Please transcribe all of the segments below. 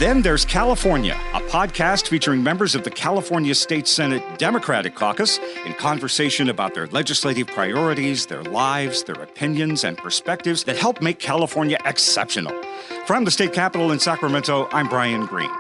Then There's California, a podcast featuring members of the California State Senate Democratic Caucus in conversation about their legislative priorities, their lives, their opinions, and perspectives that help make California exceptional. From the state capitol in Sacramento, I'm Brian Green.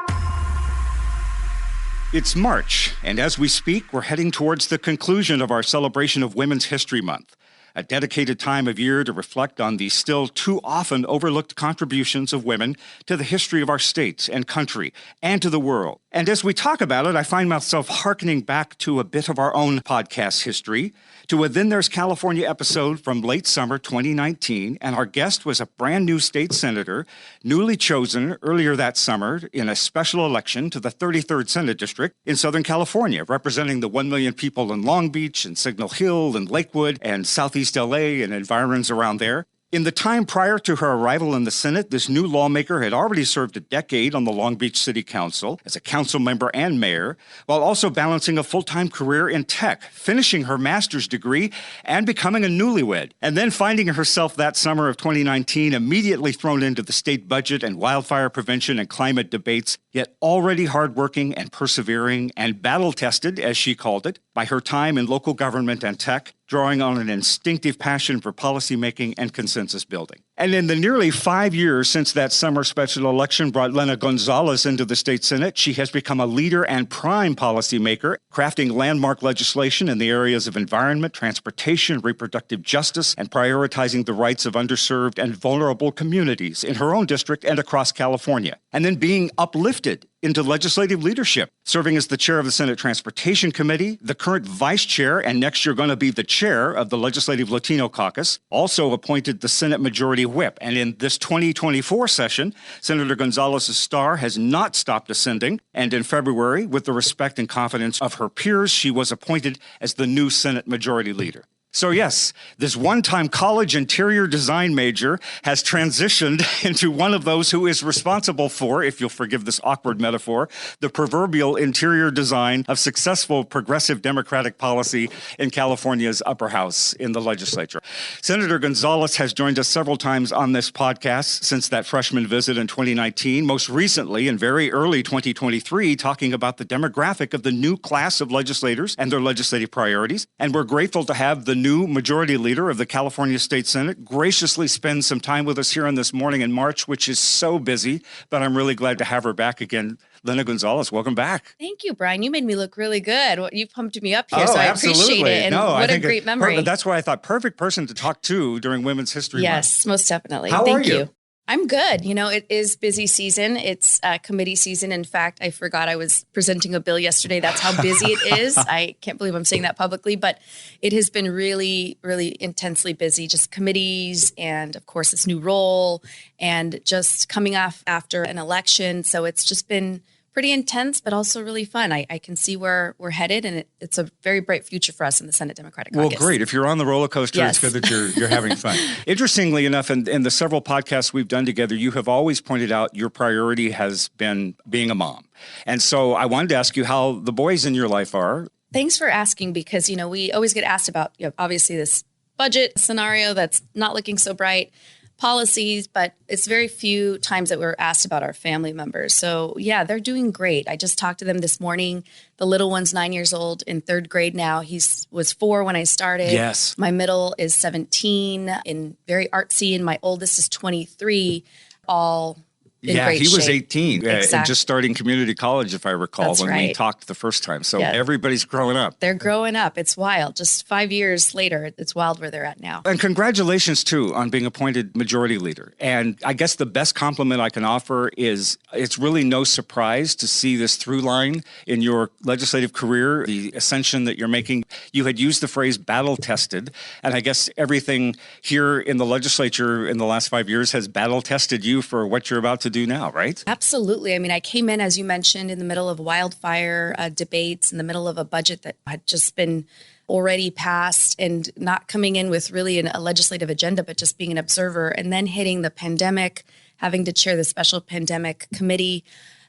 It's March, and as we speak, we're heading towards the conclusion of our celebration of Women's History Month, a dedicated time of year to reflect on the still too often overlooked contributions of women to the history of our state and country and to the world. And as we talk about it, I find myself hearkening back to a bit of our own podcast history, to a Then There's California episode from late summer 2019, and our guest was a brand new state senator, newly chosen earlier that summer in a special election to the 33rd Senate District in Southern California, representing the 1 million people in Long Beach and Signal Hill and Lakewood and Southeast LA and environs around there. In the time prior to her arrival in the Senate, this new lawmaker had already served a decade on the Long Beach City Council as a council member and mayor, while also balancing a full-time career in tech, finishing her master's degree and becoming a newlywed, and then finding herself that summer of 2019 immediately thrown into the state budget and wildfire prevention and climate debates, yet already hardworking and persevering and battle-tested, as she called it, by her time in local government and tech, drawing on an instinctive passion for policymaking and consensus building. And in the nearly 5 years since that summer special election brought Lena Gonzalez into the state Senate, she has become a leader and prime policymaker, crafting landmark legislation in the areas of environment, transportation, reproductive justice, and prioritizing the rights of underserved and vulnerable communities in her own district and across California. And then being uplifted into legislative leadership, serving as the chair of the Senate Transportation Committee, the current vice chair, and next year going to be the chair of the Legislative Latino Caucus, also appointed the Senate Majority Whip. And in this 2024 session, Senator Gonzalez's star has not stopped ascending. And in February, with the respect and confidence of her peers, she was appointed as the new Senate Majority Leader. So yes, this one-time college interior design major has transitioned into one of those who is responsible for, if you'll forgive this awkward metaphor, the proverbial interior design of successful progressive Democratic policy in California's upper house in the legislature. Senator Gonzalez has joined us several times on this podcast since that freshman visit in 2019, most recently in very early 2023, talking about the demographic of the new class of legislators and their legislative priorities. And we're grateful to have the new Majority Leader of the California State Senate graciously spend some time with us here on this morning in March, which is so busy, but I'm really glad to have her back again. Lena Gonzalez, welcome back. Thank you, Brian. You made me look really good. You pumped me up here, so I appreciate it. And what a great memory. That's why I thought perfect person to talk to during Women's History Month. Yes, most definitely. How are you? I'm good. You know, it is busy season. It's committee season. In fact, I forgot I was presenting a bill yesterday. That's how busy it is. I can't believe I'm saying that publicly, but it has been really, really intensely busy. Just committees and, of course, this new role and just coming off after an election. So it's just been pretty intense, but also really fun. I can see where we're headed, and it's a very bright future for us in the Senate Democratic Caucus. Well, great. If you're on the roller coaster, yes. It's good that you're having fun. Interestingly enough, in the several podcasts we've done together, you have always pointed out your priority has been being a mom. And so I wanted to ask you how the boys in your life are. Thanks for asking, because, we always get asked about, obviously this budget scenario that's not looking so bright, policies, but it's very few times that we're asked about our family members. So yeah, they're doing great. I just talked to them this morning. The little one's 9 years old in third grade now. He was 4 when I started. Yes. My middle is 17 and very artsy, and my oldest is 23, all in great he was shape. 18 and just starting community college, if I recall, That's when right. we talked the first time. So everybody's growing up. They're growing up. It's wild. Just 5 years later, it's wild where they're at now. And congratulations, too, on being appointed Majority Leader. And I guess the best compliment I can offer is it's really no surprise to see this through line in your legislative career, the ascension that you're making. You had used the phrase battle-tested, and I guess everything here in the legislature in the last 5 years has battle-tested you for what you're about to do now, right? Absolutely. I mean, I came in, as you mentioned, in the middle of wildfire debates, in the middle of a budget that had just been already passed, and not coming in with really a legislative agenda, but just being an observer, and then hitting the pandemic, having to chair the special pandemic committee,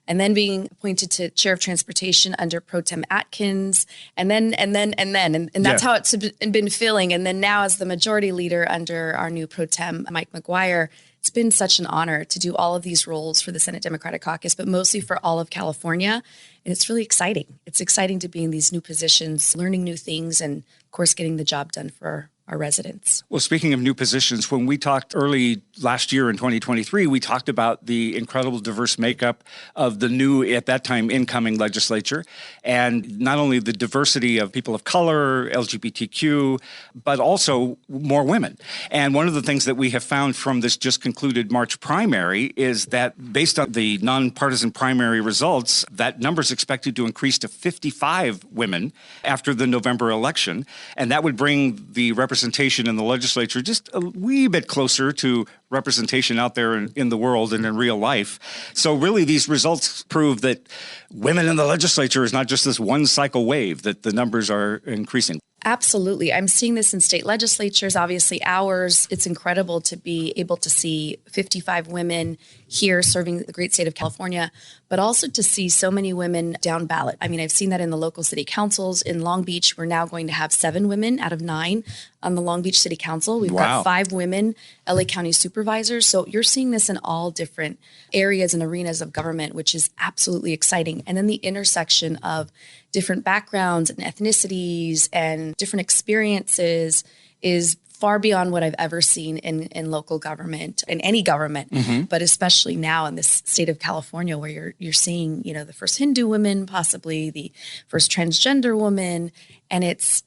and then being appointed to chair of transportation under Pro Tem Atkins, and that's how it's been feeling. And then now as the majority leader under our new Pro Tem Mike McGuire, it's been such an honor to do all of these roles for the Senate Democratic Caucus, but mostly for all of California. And it's really exciting. It's exciting to be in these new positions, learning new things, and of course, getting the job done for our residents. Well, speaking of new positions, when we talked early last year in 2023, we talked about the incredible diverse makeup of the new, at that time, incoming legislature, and not only the diversity of people of color, LGBTQ, but also more women. And one of the things that we have found from this just concluded March primary is that based on the nonpartisan primary results, that number is expected to increase to 55 women after the November election. And that would bring the representation in the legislature just a wee bit closer to representation out there in the world and in real life. So really these results prove that women in the legislature is not just this one cycle wave, that the numbers are increasing. Absolutely. I'm seeing this in state legislatures, obviously ours. It's incredible to be able to see 55 women here serving the great state of California, but also to see so many women down ballot. I mean, I've seen that in the local city councils. In Long Beach, we're now going to have 7 women out of 9 on the Long Beach City Council. We've got 5 women LA County supervisors. So you're seeing this in all different areas and arenas of government, which is absolutely exciting. And then the intersection of different backgrounds and ethnicities and different experiences is far beyond what I've ever seen in local government, in any government, but especially now in this state of California where you're seeing, you know, the first Hindu woman, possibly the first transgender woman, and it's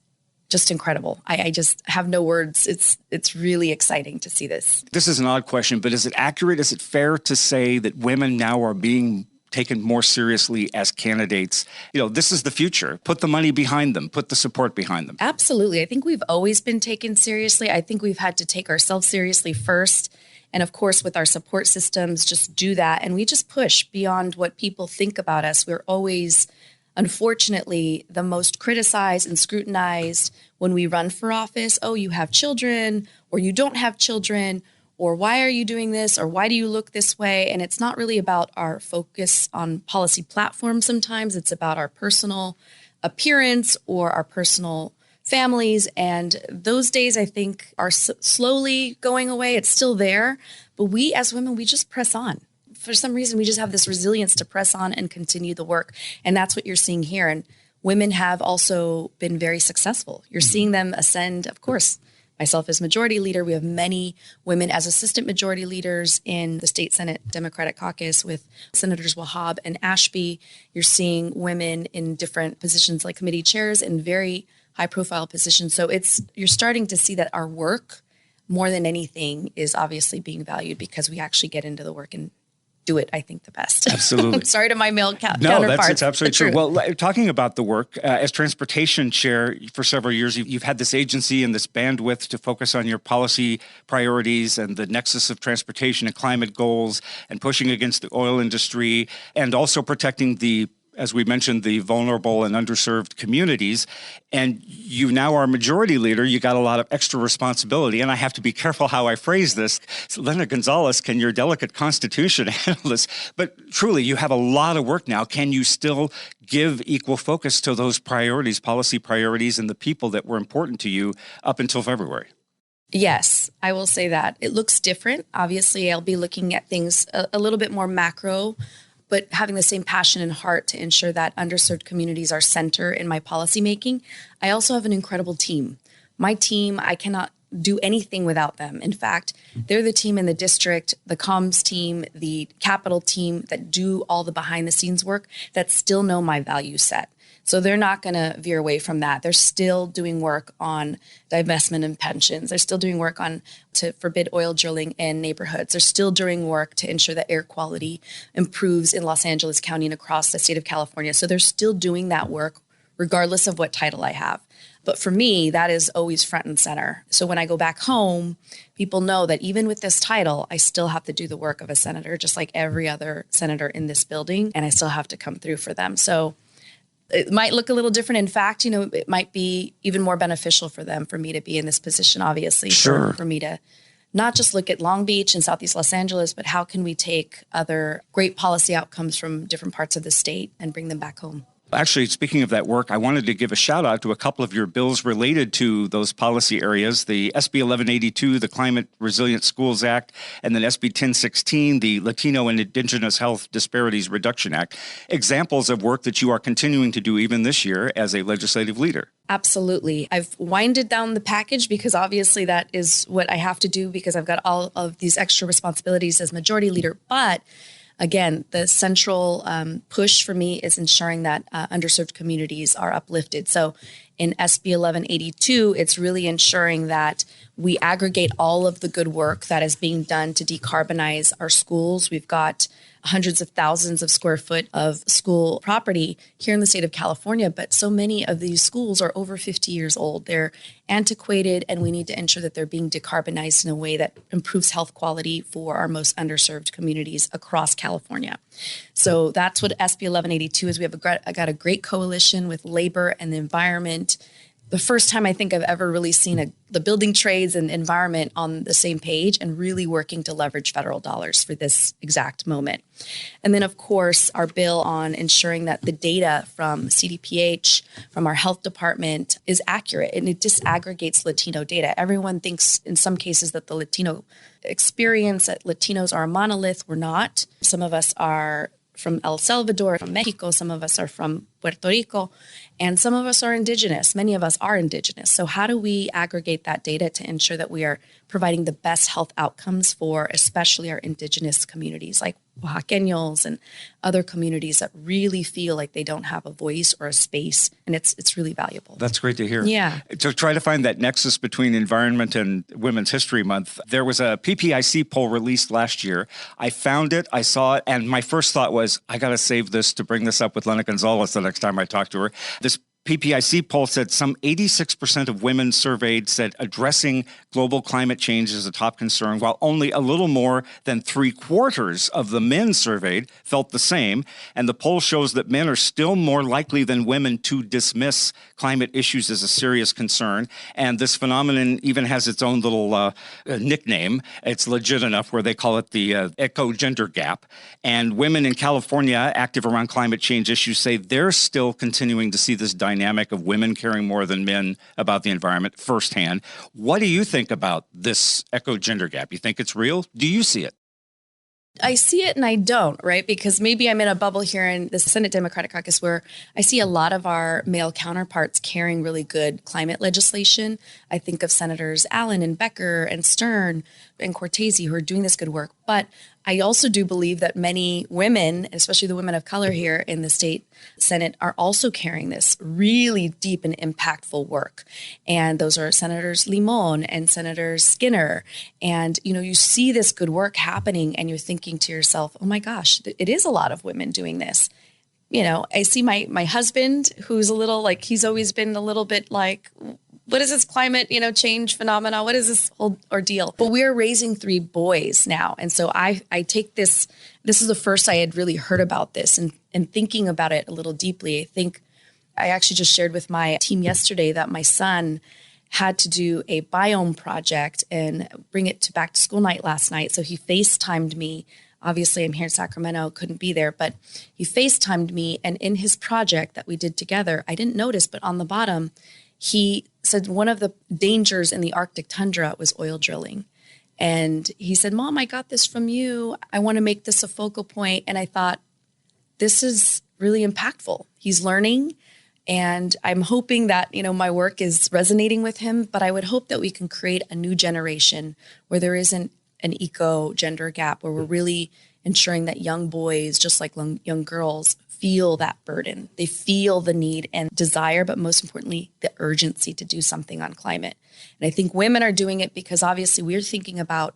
just incredible. I just have no words. It's really exciting to see this. This is an odd question, but is it accurate? Is it fair to say that women now are being taken more seriously as candidates? You know, this is the future. Put the money behind them. Put the support behind them. Absolutely. I think we've always been taken seriously. I think we've had to take ourselves seriously first. And of course, with our support systems, just do that. And we just push beyond what people think about us. We're always, unfortunately, the most criticized and scrutinized when we run for office. Oh, you have children, or you don't have children, or why are you doing this, or why do you look this way? And it's not really about our focus on policy platforms sometimes. It's about our personal appearance or our personal families. And those days, I think, are slowly going away. It's still there. But we as women, we just press on. For some reason, we just have this resilience to press on and continue the work. And that's what you're seeing here. And women have also been very successful. You're seeing them ascend, of course. Myself as majority leader, we have many women as assistant majority leaders in the state Senate Democratic Caucus with Senators Wahab and Ashby. You're seeing women in different positions like committee chairs in very high profile positions. So you're starting to see that our work, more than anything, is obviously being valued because we actually get into the work and do it, I think, the best. Absolutely. Sorry to my male counterparts. No, that's absolutely true. Well, talking about the work, as transportation chair for several years, you've had this agency and this bandwidth to focus on your policy priorities and the nexus of transportation and climate goals and pushing against the oil industry and also protecting as we mentioned, the vulnerable and underserved communities. And you now are majority leader. You got a lot of extra responsibility. And I have to be careful how I phrase this. So Lena Gonzalez, can your delicate constitution handle this? But truly, you have a lot of work now. Can you still give equal focus to those priorities, policy priorities, and the people that were important to you up until February? Yes, I will say that. It looks different. Obviously, I'll be looking at things a little bit more macro, but having the same passion and heart to ensure that underserved communities are center in my policymaking. I also have an incredible team. My team, I cannot do anything without them. In fact, they're the team in the district, the comms team, the capital team that do all the behind the scenes work that still know my value set. So they're not going to veer away from that. They're still doing work on divestment and pensions. They're still doing work to forbid oil drilling in neighborhoods. They're still doing work to ensure that air quality improves in Los Angeles County and across the state of California. So they're still doing that work regardless of what title I have. But for me, that is always front and center. So when I go back home, people know that even with this title, I still have to do the work of a senator, just like every other senator in this building, and I still have to come through for them. So it might look a little different. In fact, it might be even more beneficial for them, for me to be in this position, obviously, sure. for me to not just look at Long Beach and Southeast Los Angeles, but how can we take other great policy outcomes from different parts of the state and bring them back home? Actually, speaking of that work, I wanted to give a shout out to a couple of your bills related to those policy areas, the SB 1182, the Climate Resilient Schools Act, and then SB 1016, the Latino and Indigenous Health Disparities Reduction Act, examples of work that you are continuing to do even this year as a legislative leader. Absolutely. I've winded down the package because obviously that is what I have to do because I've got all of these extra responsibilities as majority leader. But again, the central push for me is ensuring that underserved communities are uplifted. So in SB 1182, it's really ensuring that we aggregate all of the good work that is being done to decarbonize our schools. We've got hundreds of thousands of square foot of school property here in the state of California, but so many of these schools are over 50 years old. They're antiquated, and we need to ensure that they're being decarbonized in a way that improves health quality for our most underserved communities across California. So that's what SB 1182 is. I got a great coalition with labor and the environment. The first time I think I've ever really seen the building trades and environment on the same page and really working to leverage federal dollars for this exact moment. And then, of course, our bill on ensuring that the data from CDPH, from our health department is accurate, and it disaggregates Latino data. Everyone thinks in some cases that the Latino experience, that Latinos are a monolith. We're not. Some of us are from El Salvador, from Mexico, some of us are from Puerto Rico, and some of us are indigenous. Many of us are indigenous. So how do we aggregate that data to ensure that we are providing the best health outcomes for especially our indigenous communities like Oaxaqueños and other communities that really feel like they don't have a voice or a space, and it's really valuable. That's great to hear. Yeah. To try to find that nexus between environment and Women's History Month, there was a PPIC poll released last year. I found it, I saw it, and my first thought was, I got to save this to bring this up with Lena Gonzalez the next time I talk to her. This PPIC poll said some 86% of women surveyed said addressing global climate change is a top concern, while only a little more than 3/4 of the men surveyed felt the same. And the poll shows that men are still more likely than women to dismiss climate issues as a serious concern. And this phenomenon even has its own little nickname. It's legit enough where they call it the eco-gender gap. And women in California active around climate change issues say they're still continuing to see this dynamic of women caring more than men about the environment firsthand. What do you think about this eco-gender gap? You think it's real? Do you see it? I see it and I don't, right? Because maybe I'm in a bubble here in the Senate Democratic Caucus where I see a lot of our male counterparts carrying really good climate legislation. I think of Senators Allen and Becker and Stern and Cortese who are doing this good work. But I also do believe that many women, especially the women of color here in the state Senate, are also carrying this really deep and impactful work. And those are Senators Limon and Senator Skinner. And, you see this good work happening and you're thinking to yourself, oh my gosh, it is a lot of women doing this. I see my husband who's a little like, he's always been a little bit like, what is this climate, change phenomena? What is this whole ordeal? But we're raising 3 boys now. And so I take this is the first I had really heard about this and thinking about it a little deeply. I think I actually just shared with my team yesterday that my son had to do a biome project and bring it to back to school night last night. So he FaceTimed me. Obviously, I'm here in Sacramento, couldn't be there, but he FaceTimed me. And in his project that we did together, I didn't notice, but on the bottom, he said one of the dangers in the Arctic tundra was oil drilling. And he said, Mom, I got this from you. I want to make this a focal point. And I thought, this is really impactful. He's learning. And I'm hoping that, my work is resonating with him. But I would hope that we can create a new generation where there isn't an eco-gender gap, where we're really ensuring that young boys, just like young girls, feel that burden. They feel the need and desire, but most importantly, the urgency to do something on climate. And I think women are doing it because obviously we're thinking about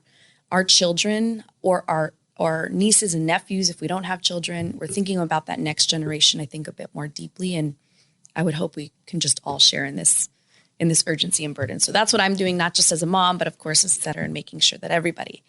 our children or our nieces and nephews. If we don't have children, we're thinking about that next generation, I think, a bit more deeply. And I would hope we can just all share in this urgency and burden. So that's what I'm doing, not just as a mom, but of course as a senator, and making sure that everybody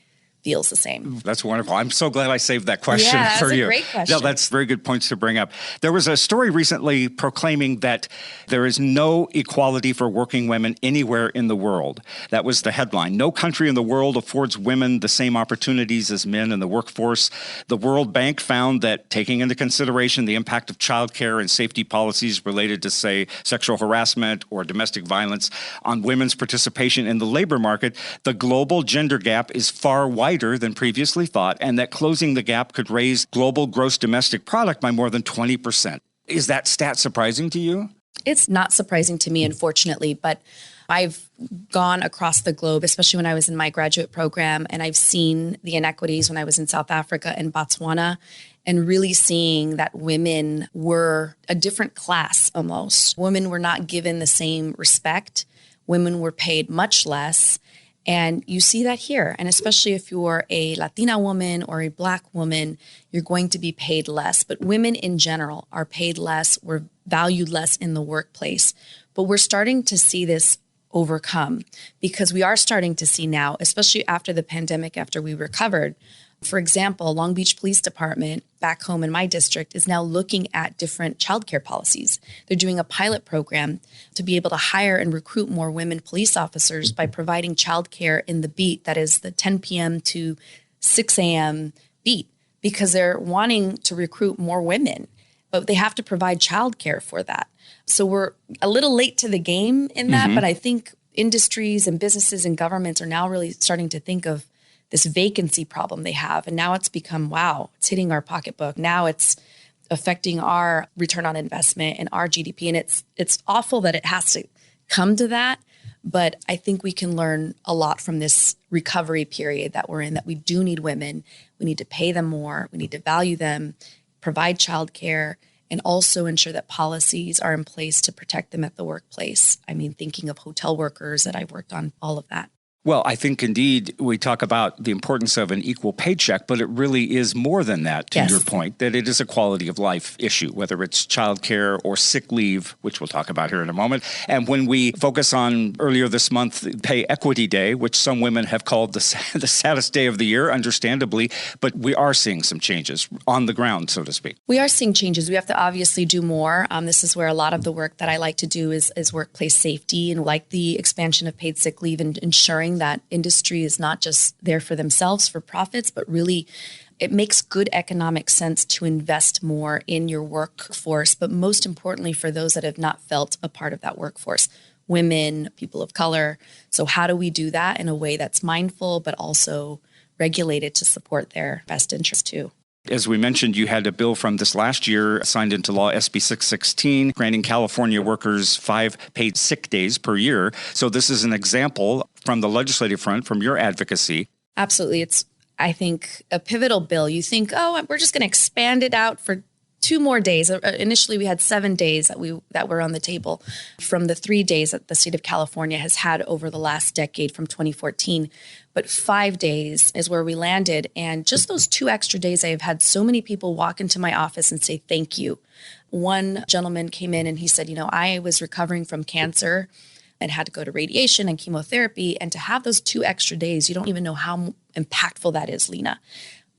feels the same. That's wonderful. I'm so glad I saved that question Yeah, for you. that's a great question. No, that's very good points to bring up. There was a story recently proclaiming that there is no equality for working women anywhere in the world. That was the headline. No country in the world affords women the same opportunities as men in the workforce. The World Bank found that taking into consideration the impact of childcare and safety policies related to, say, sexual harassment or domestic violence on women's participation in the labor market, the global gender gap is far wider than previously thought, and that closing the gap could raise global gross domestic product by more than 20%. Is that stat surprising to you? It's not surprising to me, unfortunately, but I've gone across the globe, especially when I was in my graduate program, and I've seen the inequities when I was in South Africa and Botswana, and really seeing that women were a different class almost. Women were not given the same respect. Women were paid much less. And you see that here. And especially if you're a Latina woman or a Black woman, you're going to be paid less. But women in general are paid less, we're valued less in the workplace. But we're starting to see this overcome because we are starting to see now, especially after the pandemic, after we recovered. For example, Long Beach Police Department, back home in my district, is now looking at different childcare policies. They're doing a pilot program to be able to hire and recruit more women police officers by providing childcare in the beat, that is the 10 p.m. to 6 a.m. beat, because they're wanting to recruit more women, but they have to provide childcare for that. So we're a little late to the game in that, but I think industries and businesses and governments are now really starting to think of this vacancy problem they have. And now it's become, wow, it's hitting our pocketbook. Now it's affecting our return on investment and our GDP. And it's awful that it has to come to that. But I think we can learn a lot from this recovery period that we're in, that we do need women. We need to pay them more. We need to value them, provide childcare, and also ensure that policies are in place to protect them at the workplace. I mean, thinking of hotel workers that I've worked on, all of that. Well, I think indeed we talk about the importance of an equal paycheck, but it really is more than that, to your point, that it is a quality of life issue, whether it's childcare or sick leave, which we'll talk about here in a moment. And when we focus on earlier this month, Pay Equity Day, which some women have called the saddest day of the year, understandably, but we are seeing some changes on the ground, so to speak. We are seeing changes. We have to obviously do more. This is where a lot of the work that I like to do is workplace safety, and like the expansion of paid sick leave and ensuring that industry is not just there for themselves for profits, but really it makes good economic sense to invest more in your workforce, but most importantly for those that have not felt a part of that workforce, women, people of color. So how do we do that in a way that's mindful, but also regulated to support their best interest too? As we mentioned, you had a bill from this last year signed into law, SB 616, granting California workers 5 paid sick days per year. So this is an example from the legislative front, from your advocacy. Absolutely. It's, I think, a pivotal bill. You think, oh, we're just going to expand it out for 2 more days. Initially, we had 7 days that were on the table from the 3 days that the state of California has had over the last decade from 2014. But 5 days is where we landed. And just those 2 extra days, I have had so many people walk into my office and say, thank you. One gentleman came in and he said, I was recovering from cancer and had to go to radiation and chemotherapy. And to have those 2 extra days, you don't even know how impactful that is, Lena.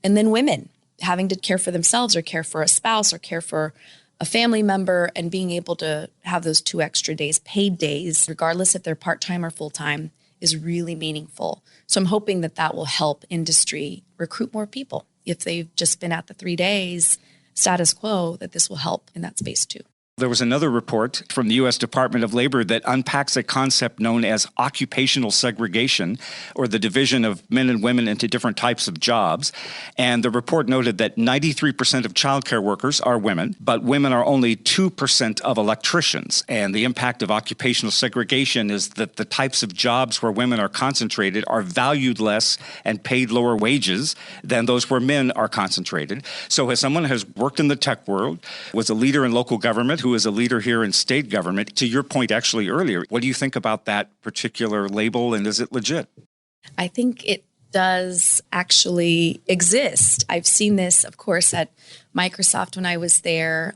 And then women having to care for themselves or care for a spouse or care for a family member, and being able to have those 2 extra days, paid days, regardless if they're part-time or full-time, is really meaningful. So I'm hoping that that will help industry recruit more people. If they've just been at the 3 days status quo, that this will help in that space too. There was another report from the U.S. Department of Labor that unpacks a concept known as occupational segregation, or the division of men and women into different types of jobs. And the report noted that 93% of childcare workers are women, but women are only 2% of electricians. And the impact of occupational segregation is that the types of jobs where women are concentrated are valued less and paid lower wages than those where men are concentrated. So as someone who has worked in the tech world, was a leader in local government, who is a leader here in state government, to your point actually earlier, what do you think about that particular label, and is it legit? I think it does actually exist. I've seen this, of course, at Microsoft when I was there.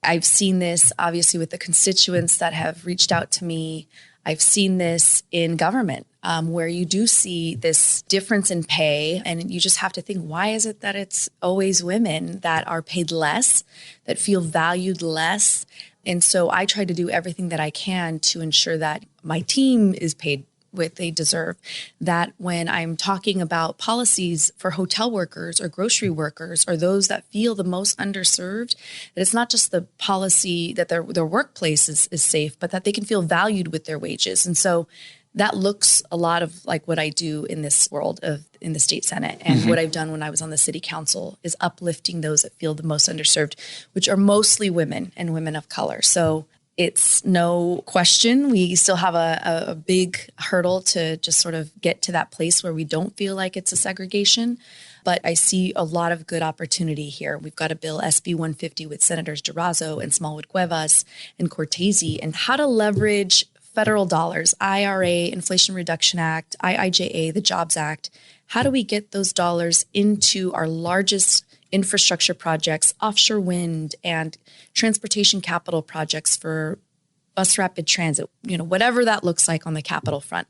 I've seen this, obviously, with the constituents that have reached out to me. I've seen this in government, where you do see this difference in pay, and you just have to think, why is it that it's always women that are paid less, that feel valued less? And so I try to do everything that I can to ensure that my team is paid what they deserve, that when I'm talking about policies for hotel workers or grocery workers or those that feel the most underserved, that it's not just the policy that their workplace is safe, but that they can feel valued with their wages. And so that looks a lot of like what I do in this world in the state Senate, and what I've done when I was on the city council is uplifting those that feel the most underserved, which are mostly women and women of color. So it's no question. We still have a big hurdle to just sort of get to that place where we don't feel like it's a segregation. But I see a lot of good opportunity here. We've got a bill, SB 150, with Senators Durazo and Smallwood Cuevas and Cortese, and how to leverage federal dollars, IRA, Inflation Reduction Act, IIJA, the Jobs Act. How do we get those dollars into our largest infrastructure projects, offshore wind, and transportation capital projects for bus rapid transit, whatever that looks like on the capital front?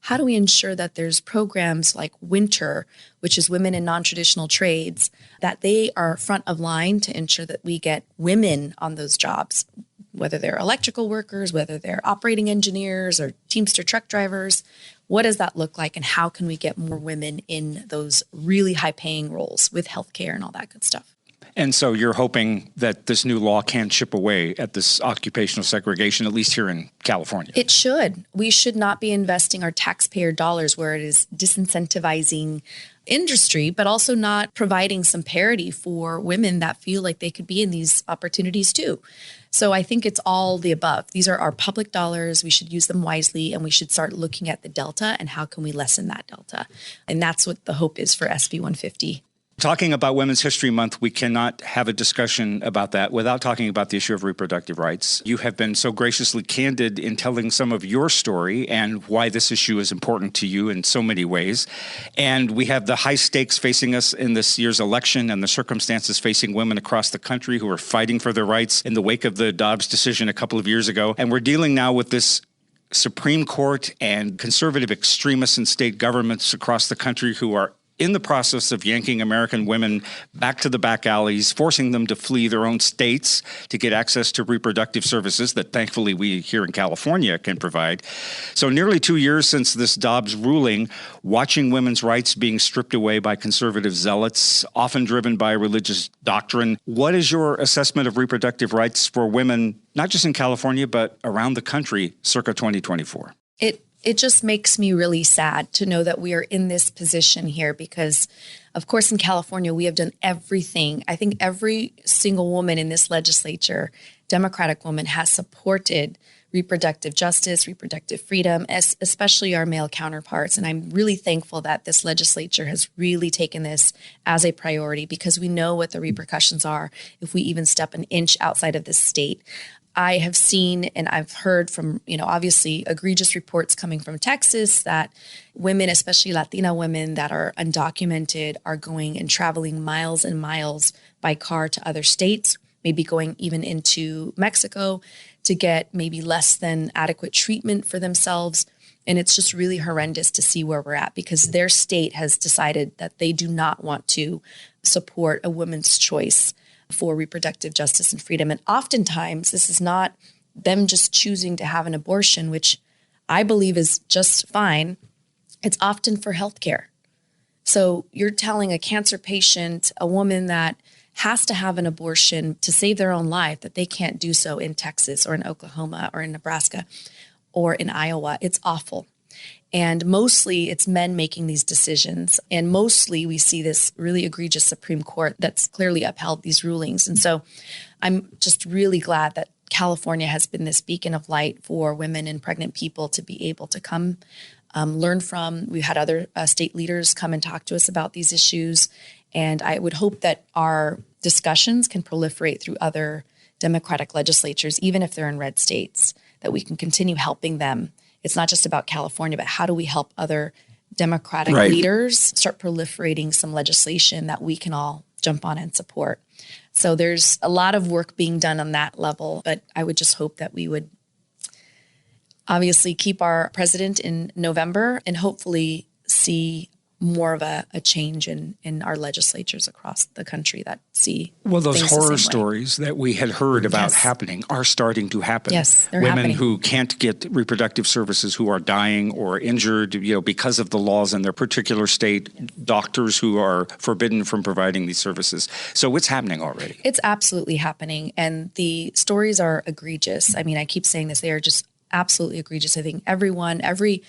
How do we ensure that there's programs like Winter, which is women in non-traditional trades, that they are front of line to ensure that we get women on those jobs, whether they're electrical workers, whether they're operating engineers or Teamster truck drivers? What does that look like, and how can we get more women in those really high-paying roles with healthcare and all that good stuff? And so you're hoping that this new law can chip away at this occupational segregation, at least here in California? It should. We should not be investing our taxpayer dollars where it is disincentivizing industry, but also not providing some parity for women that feel like they could be in these opportunities too. So I think it's all the above. These are our public dollars. We should use them wisely, and we should start looking at the delta and how can we lessen that delta. And that's what the hope is for SB 150. Talking about Women's History Month, we cannot have a discussion about that without talking about the issue of reproductive rights. You have been so graciously candid in telling some of your story and why this issue is important to you in so many ways. And we have the high stakes facing us in this year's election and the circumstances facing women across the country who are fighting for their rights in the wake of the Dobbs decision a couple of years ago. And we're dealing now with this Supreme Court and conservative extremists in state governments across the country who are in the process of yanking American women back to the back alleys, forcing them to flee their own states to get access to reproductive services that thankfully we here in California can provide. So nearly 2 years since this Dobbs ruling, watching women's rights being stripped away by conservative zealots, often driven by religious doctrine. What is your assessment of reproductive rights for women, not just in California, but around the country circa 2024? It just makes me really sad to know that we are in this position here because, of course, in California, we have done everything. I think every single woman in this legislature, Democratic woman, has supported reproductive justice, reproductive freedom, especially our male counterparts. And I'm really thankful that this legislature has really taken this as a priority because we know what the repercussions are if we even step an inch outside of this state. I have seen and I've heard from, obviously egregious reports coming from Texas that women, especially Latina women that are undocumented, are going and traveling miles and miles by car to other states, maybe going even into Mexico to get maybe less than adequate treatment for themselves. And it's just really horrendous to see where we're at because their state has decided that they do not want to support a woman's choice for reproductive justice and freedom. And oftentimes, this is not them just choosing to have an abortion, which I believe is just fine. It's often for healthcare. So you're telling a cancer patient, a woman that has to have an abortion to save their own life, that they can't do so in Texas or in Oklahoma or in Nebraska or in Iowa. It's awful. And mostly it's men making these decisions. And mostly we see this really egregious Supreme Court that's clearly upheld these rulings. And so I'm just really glad that California has been this beacon of light for women and pregnant people to be able to come learn from. We've had other state leaders come and talk to us about these issues. And I would hope that our discussions can proliferate through other Democratic legislatures, even if they're in red states, that we can continue helping them. It's not just about California, but how do we help other Democratic leaders start proliferating some legislation that we can all jump on and support. So there's a lot of work being done on that level, but I would just hope that we would obviously keep our president in November and hopefully see more of a change in our legislatures across the country that see those things horror the same way. stories that we had heard about happening are starting to happen. Yes, they're Women happening. who can't get reproductive services, who are dying or injured, because of the laws in their particular state, doctors who are forbidden from providing these services. So it's happening already. It's absolutely happening. And the stories are egregious. I mean, I keep saying this, they are just absolutely egregious. I think every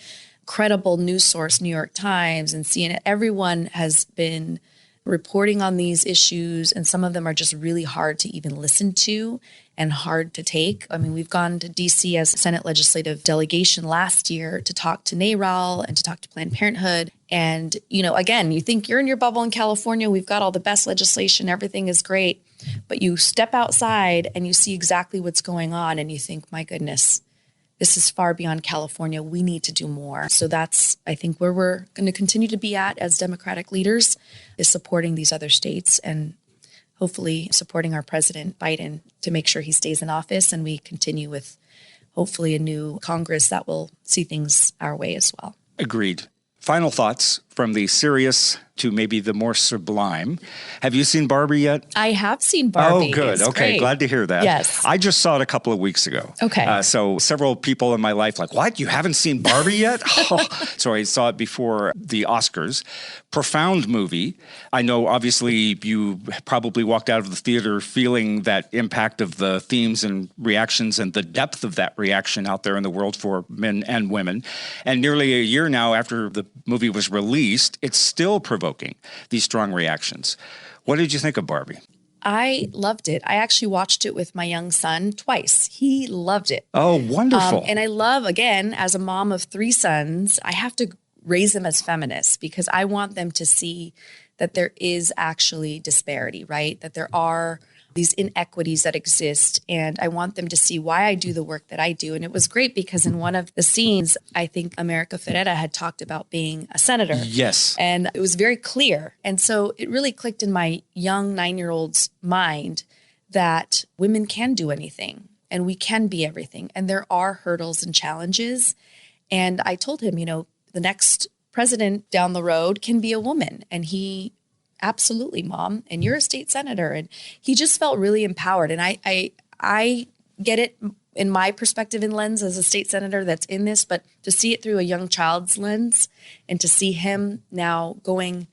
credible news source, New York Times and CNN, everyone has been reporting on these issues, and some of them are just really hard to even listen to and hard to take. I mean, we've gone to D.C. as Senate legislative delegation last year to talk to NARAL and to talk to Planned Parenthood. And, again, you think you're in your bubble in California, we've got all the best legislation, everything is great, but you step outside and you see exactly what's going on and you think, my goodness, this is far beyond California. We need to do more. So that's, I think, where we're going to continue to be at as Democratic leaders, is supporting these other states and hopefully supporting our President Biden to make sure he stays in office, and we continue with hopefully a new Congress that will see things our way as well. Agreed. Final thoughts from the serious to maybe the more sublime. Have you seen Barbie yet? I have seen Barbie. Oh, good. It's Okay, great. glad to hear that. Yes. I just saw it a couple of weeks ago. Okay. So several people in my life like, what? You haven't seen Barbie yet? So I saw it before the Oscars. Profound movie. I know, obviously, you probably walked out of the theater feeling that impact of the themes and reactions and the depth of that reaction out there in the world for men and women. And nearly a year now after the movie was released, it's still provoking these strong reactions. What did you think of Barbie? I loved it. I actually watched it with my young son twice. He loved it. Oh, wonderful. And I love, again, as a mom of 3 sons, I have to raise them as feminists because I want them to see that there is actually disparity, right? That there are these inequities that exist. And I want them to see why I do the work that I do. And it was great because in one of the scenes, I think America Ferrera had talked about being a senator. Yes. And it was very clear. And so it really clicked in my young 9-year-old's mind that women can do anything and we can be everything. And there are hurdles and challenges. And I told him, the next president down the road can be a woman. And he, absolutely, Mom, and you're a state senator. And he just felt really empowered. And I get it in my perspective and lens as a state senator that's in this, but to see it through a young child's lens and to see him now going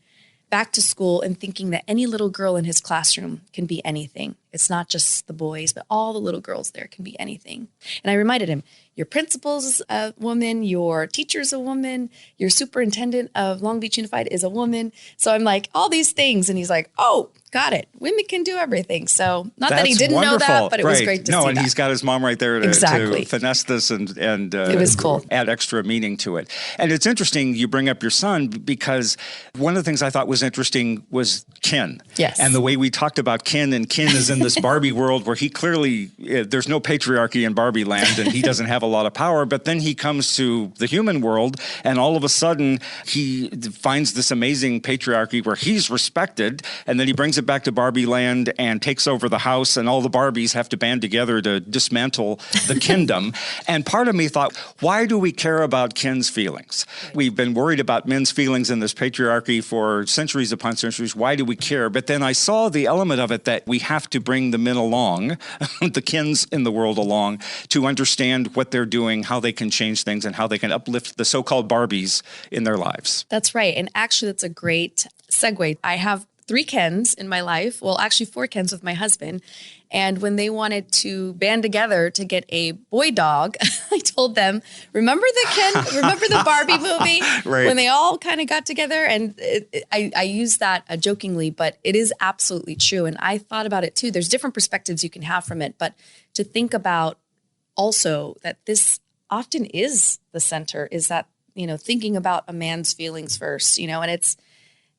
back to school and thinking that any little girl in his classroom can be anything. It's not just the boys, but all the little girls there can be anything. And I reminded him, your principal's a woman, your teacher's a woman, your superintendent of Long Beach Unified is a woman. So I'm like, all these things. And he's like, oh, got it. Women can do everything. So not that he didn't know that, but it was great to see that. And he's got his mom right there to finesse this and it was cool. Add extra meaning to it. And it's interesting you bring up your son because one of the things I thought was interesting was Ken. Yes. And the way we talked about Ken, and Ken is in this Barbie world where he clearly, there's no patriarchy in Barbie land and he doesn't have a lot of power, but then he comes to the human world and all of a sudden he finds this amazing patriarchy where he's respected, and then he brings it back to Barbie land and takes over the house, and all the Barbies have to band together to dismantle the kingdom. And part of me thought, why do we care about Ken's feelings? We've been worried about men's feelings in this patriarchy for centuries upon centuries. Why do we care? But then I saw the element of it that we have to bring the men along, the Kens in the world along, to understand what they're doing, how they can change things, and how they can uplift the so-called Barbies in their lives. That's right. And actually, that's a great segue. I have 3 Kens in my life. Well, actually 4 Kens with my husband. And when they wanted to band together to get a boy dog, I told them, remember the Barbie movie? Right. When they all kind of got together? And I use that jokingly, but it is absolutely true. And I thought about it too. There's different perspectives you can have from it, but to think about also that this often is the center, is that, thinking about a man's feelings first, and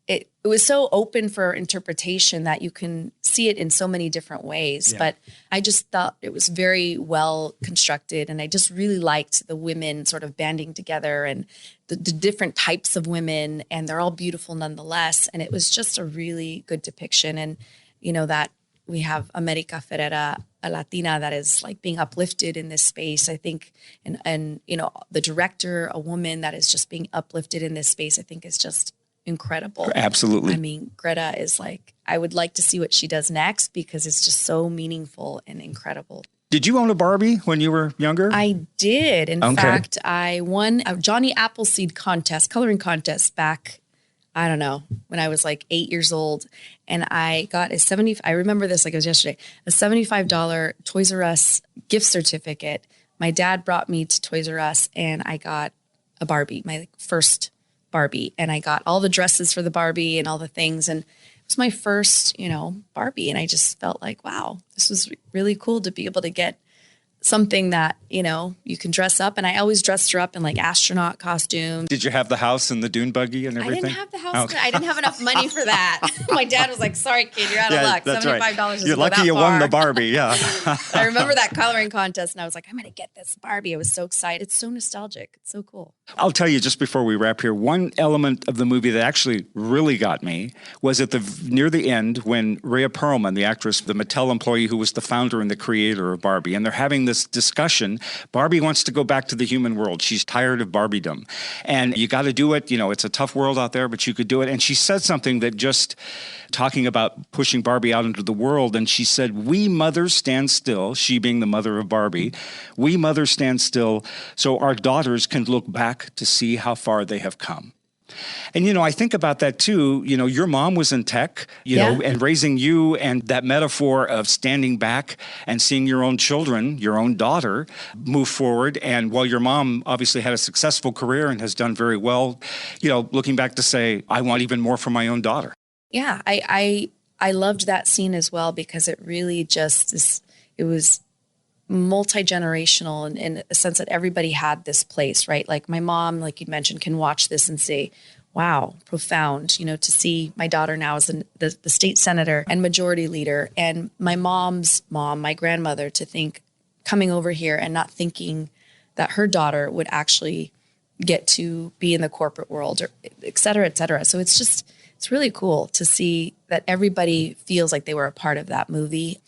it was so open for interpretation that you can see it in so many different ways. Yeah. But I just thought it was very well constructed. And I just really liked the women sort of banding together and the different types of women. And they're all beautiful nonetheless. And it was just a really good depiction. And, that we have America Ferrera, a Latina that is like being uplifted in this space. I think, and the director, a woman that is just being uplifted in this space, I think is just incredible. Absolutely. I mean, Greta is like, I would like to see what she does next because it's just so meaningful and incredible. Did you own a Barbie when you were younger? I did. In fact, I won a Johnny Appleseed contest, coloring contest back, I don't know, when I was like 8 years old. And I got I remember this like it was yesterday, a $75 Toys R Us gift certificate. My dad brought me to Toys R Us and I got a Barbie, my first Barbie. And I got all the dresses for the Barbie and all the things. And it was my first, Barbie. And I just felt like, wow, this was really cool to be able to get something that, you can dress up. And I always dressed her up in like astronaut costumes. Did you have the house and the dune buggy and everything? I didn't have the house. Okay. I didn't have enough money for that. My dad was like, sorry, kid, you're out of luck. That's $75 right. is You're lucky you won the Barbie. Yeah. I remember that coloring contest and I was like, I'm going to get this Barbie. I was so excited. It's so nostalgic. It's so cool. I'll tell you just before we wrap here, one element of the movie that actually really got me was near the end when Rhea Perlman, the actress, the Mattel employee who was the founder and the creator of Barbie, and they're having this discussion. Barbie wants to go back to the human world. She's tired of Barbiedom. And you got to do it. It's a tough world out there, but you could do it. And she said something that just talking about pushing Barbie out into the world. And she said, we mothers stand still, she being the mother of Barbie, we mothers stand still so our daughters can look back to see how far they have come. And, I think about that too. Your mom was in tech, and raising you and that metaphor of standing back and seeing your own children, your own daughter move forward. And while your mom obviously had a successful career and has done very well, looking back to say, I want even more for my own daughter. Yeah, I loved that scene as well because it really it was multi-generational in a sense that everybody had this place, right? Like my mom, like you mentioned, can watch this and say, wow, profound, to see my daughter now as the state senator and majority leader. And my mom's mom, my grandmother, to think coming over here and not thinking that her daughter would actually get to be in the corporate world, or et cetera, et cetera. So it's really cool to see that everybody feels like they were a part of that movie.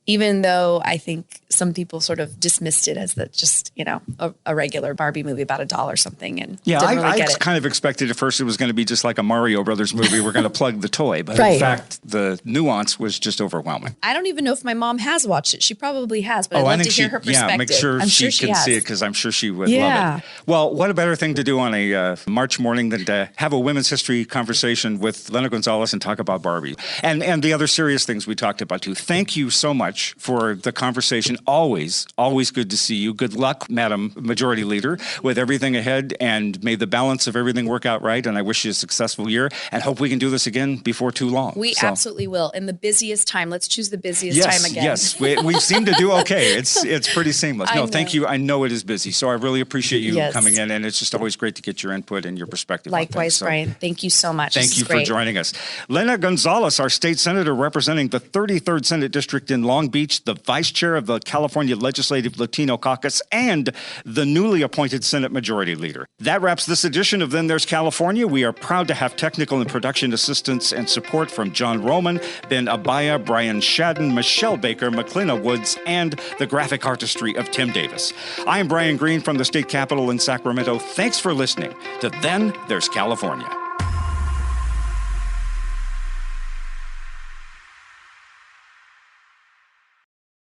Even though I think some people sort of dismissed it as a regular Barbie movie about $1 something, and didn't really get it. Kind of expected at first it was going to be just like a Mario Brothers movie. We're going to plug the toy, but right. In fact, the nuance was just overwhelming. I don't even know if my mom has watched it. She probably has, but I'd love to hear her perspective. Yeah, make sure she can see it because I'm sure she would love it. Well, what a better thing to do on a March morning than to have a women's history conversation with Lena Gonzalez and talk about Barbie and the other serious things we talked about too. Thank you so much for the conversation. Always good to see you. Good luck, Madam Majority Leader, with everything ahead, and may the balance of everything work out right. And I wish you a successful year and hope we can do this again before too long. We absolutely will. In the busiest time. Let's choose the busiest time again. Yes, we seem to do okay. It's pretty seamless. No, thank you. I know it is busy, so I really appreciate you coming in, and it's just always great to get your input and your perspective. Likewise, Brian. Thank you so much. Thank you for joining us. Lena Gonzalez, our state senator representing the 33rd Senate District in Long Beach, the vice chair of the California Legislative Latino Caucus, and the newly appointed Senate Majority Leader. That wraps this edition of Then There's California. We are proud to have technical and production assistance and support from John Roman, Ben Abaya, Brian Shadden, Michelle Baker, McClina Woods, and the graphic artistry of Tim Davis. I am Brian Green from the state capitol in Sacramento. Thanks for listening to Then There's California.